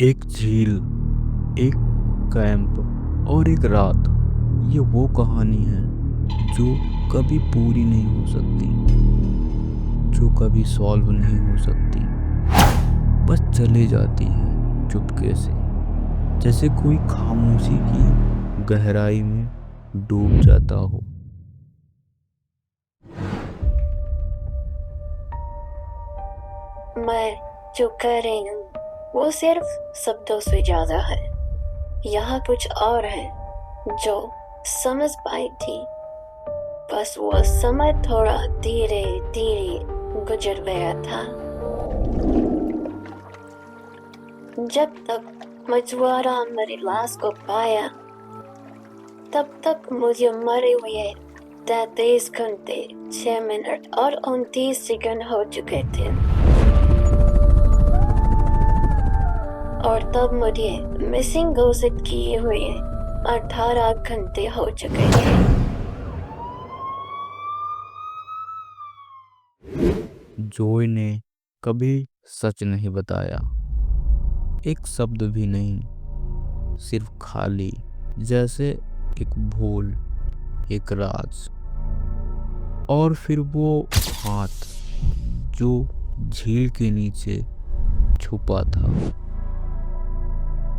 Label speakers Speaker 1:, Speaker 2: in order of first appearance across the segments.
Speaker 1: एक झील, एक कैंप और एक रात। ये वो कहानी है जो कभी पूरी नहीं हो सकती, जो कभी सॉल्व नहीं हो सकती, बस चले जाती है चुपके से, जैसे कोई खामोशी की गहराई में डूब जाता हो।
Speaker 2: मैं जो कह रही हूँ वो सिर्फ शब्दों से ज्यादा है। यहाँ कुछ और है जो समझ पाई थी, बस वो समय थोड़ा धीरे धीरे गुजर गया था। जब तक मछुआरा मेरी लाश को पाया, तब तक मुझे मरे हुए 33 घंटे 6 मिनट और 29 सेकंड हो चुके थे। और तब मुझे मिसिंग घोषित किए हुए 18 घंटे हो चुके थे।
Speaker 1: जॉय ने कभी सच नहीं बताया, एक शब्द भी नहीं, सिर्फ खाली, जैसे एक भूल, एक राज। और फिर वो हाथ जो झील के नीचे छुपा था,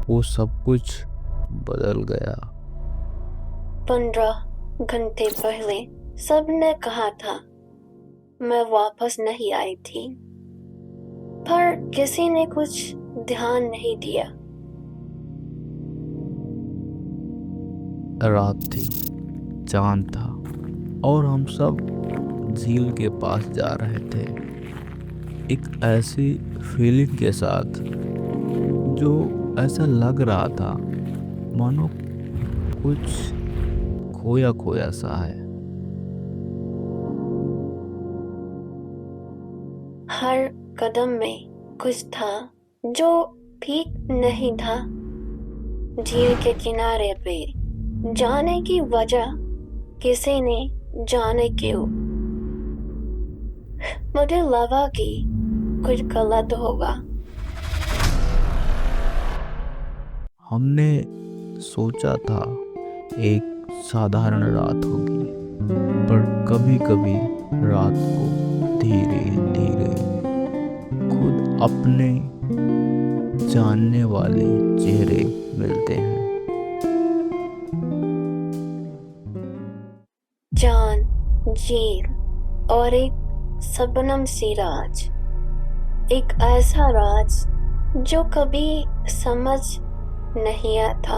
Speaker 1: वो सब कुछ बदल गया।
Speaker 2: 15 घंटे पहले सबने कहा था मैं वापस नहीं आई थी, पर किसी ने कुछ ध्यान नहीं दिया।
Speaker 1: रात थी, चांद था, और हम सब झील के पास जा रहे थे, एक ऐसी फीलिंग के साथ जो ऐसा लग रहा था मानो कुछ खोया खोया सा है।
Speaker 2: हर कदम में कुछ था जो ठीक नहीं था। झील के किनारे पे जाने की वजह किसी ने जाने क्यों। मुझे लगा कि कुछ गलत होगा।
Speaker 1: हमने सोचा था एक साधारण रात होगी, पर कभी कभी रात को धीरे धीरे खुद अपने जानने वाले चेहरे मिलते हैं।
Speaker 2: जान, झील और एक शबनम सी राज, एक ऐसा राज जो कभी समझ नहीं आता।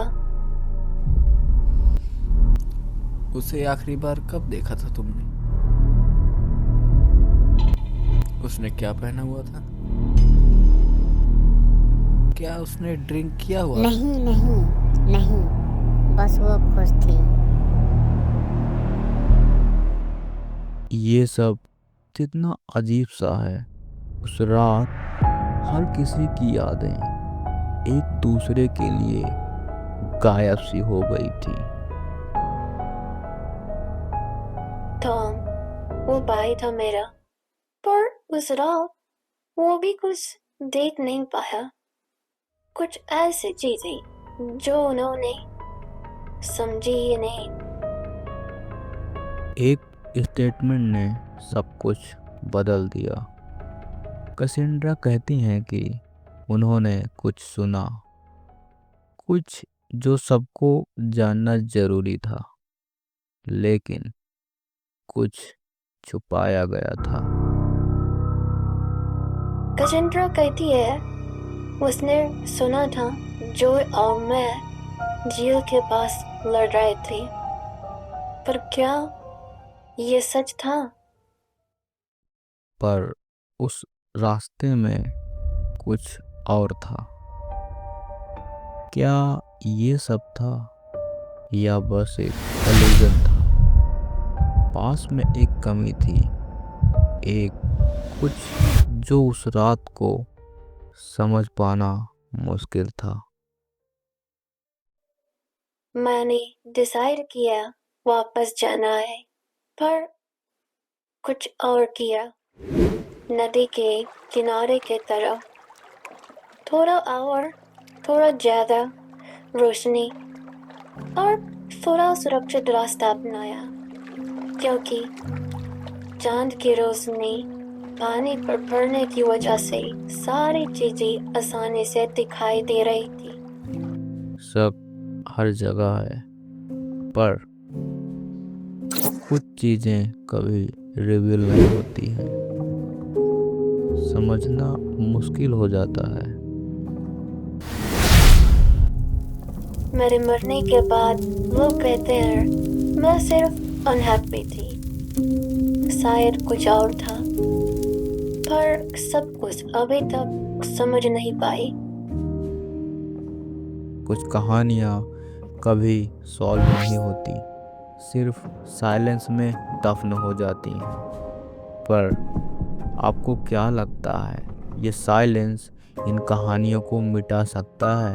Speaker 3: उसे आखिरी बार कब देखा था तुमने? उसने क्या पहना हुआ था? क्या उसने ड्रिंक किया हुआ था?
Speaker 4: नहीं नहीं नहीं, बस वो खुश थी।
Speaker 1: ये सब कितना अजीब सा है। उस रात हर किसी की यादें एक दूसरे के लिए गायब सी हो गई थी।
Speaker 2: टॉम, वो भाई था मेरा, पर उस रात वो भी कुछ देख नहीं पाया। कुछ ऐसी चीजें जो उन्होंने समझी ही नहीं।
Speaker 1: एक स्टेटमेंट ने सब कुछ बदल दिया। कैसेंड्रा कहती हैं कि उन्होंने कुछ सुना, कुछ जो सबको जानना जरूरी था, लेकिन कुछ छुपाया गया था।
Speaker 2: कैसेंड्रा कहती है उसने सुना था जॉय और मैं झील के पास लड़ रहे थे, पर क्या ये सच था?
Speaker 1: पर उस रास्ते में कुछ और था। क्या ये सब था या बस एक इल्यूजन था? पास में एक कमी थी, एक कुछ जो उस रात को समझ पाना मुश्किल था।
Speaker 2: मैंने डिसाइड किया वापस जाना है, पर कुछ और किया। नदी के किनारे के तरफ थोड़ा और थोड़ा ज्यादा रोशनी और थोड़ा सुरक्षित रास्ता अपनाया, क्योंकि चांद की रोशनी पानी पर पड़ने की वजह से सारी चीजें आसानी से दिखाई दे रही थी।
Speaker 1: सब हर जगह है, पर कुछ चीजें कभी रिवील नहीं होती हैं। समझना मुश्किल हो जाता है।
Speaker 2: मेरे मरने के बाद लोग कहते हैं मैं सिर्फ अनहैप्पी थी, शायद कुछ और था, पर सब कुछ अभी तक समझ नहीं पाई।
Speaker 1: कुछ कहानियाँ कभी सॉल्व नहीं होती, सिर्फ साइलेंस में दफन हो जाती हैं। पर आपको क्या लगता है, ये साइलेंस इन कहानियों को मिटा सकता है?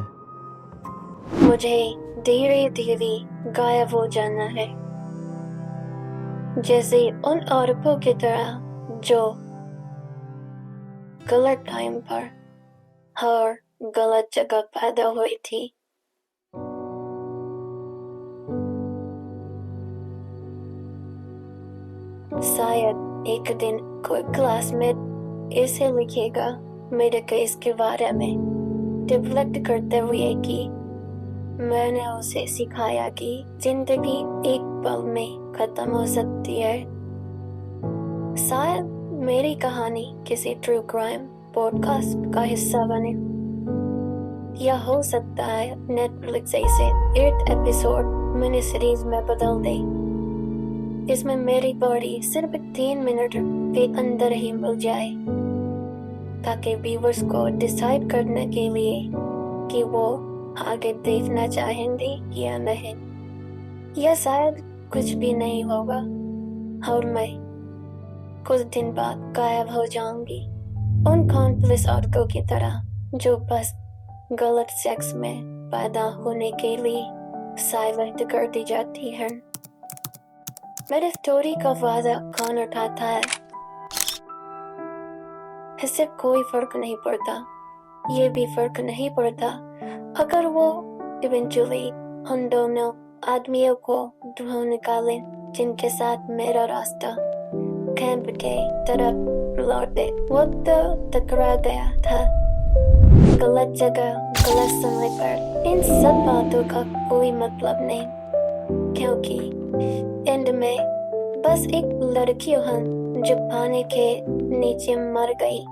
Speaker 2: मुझे धीरे धीरे गायब हो जाना है, जैसे उन औरतों की तरह जो गलत टाइम पर और गलत जगह पैदा हुई थी। शायद एक दिन कोई क्लासमेट इसे लिखेगा मेरे केस के बारे में, रिफ्लेक्ट करते हुए कि मैंने उसे सिखाया कि जिंदगी एक पल में खत्म हो सकती है। शायद मेरी कहानी किसी ट्रू क्राइम पॉडकास्ट का हिस्सा बने, या हो सकता है नेटफ्लिक्स इसे 8 एपिसोड मिनी सीरीज में बदल दे। इसमें मेरी बॉडी सिर्फ 3 मिनट के अंदर ही मिल जाए, ताकि व्यूअर्स को डिसाइड करने के लिए कि वो आगे देखना चाहेंगे या नहीं। या शायद कुछ भी नहीं होगा और मैं कुछ दिन बाद गायब हो जाऊंगी, उन काउंटलेस औरतों की तरह जो बस गलत सेक्स में पैदा होने के लिए साइलेंट कर दी जाती है। मेरी स्टोरी का फायदा कौन उठाता है, इससे कोई फर्क नहीं पड़ता। ये भी फर्क नहीं पड़ता अगर वो इवेंचुअली उन दोनों आदमियों को ढूंढ निकाले जिनके साथ मेरा रास्ता कैंप के तरफ लौटे वक्त टकरा गया था। गलत जगह गलत समय पर इन सब बातों का कोई मतलब नहीं, क्योंकि एंड में बस एक लड़की हूँ जो पानी के नीचे मर गई।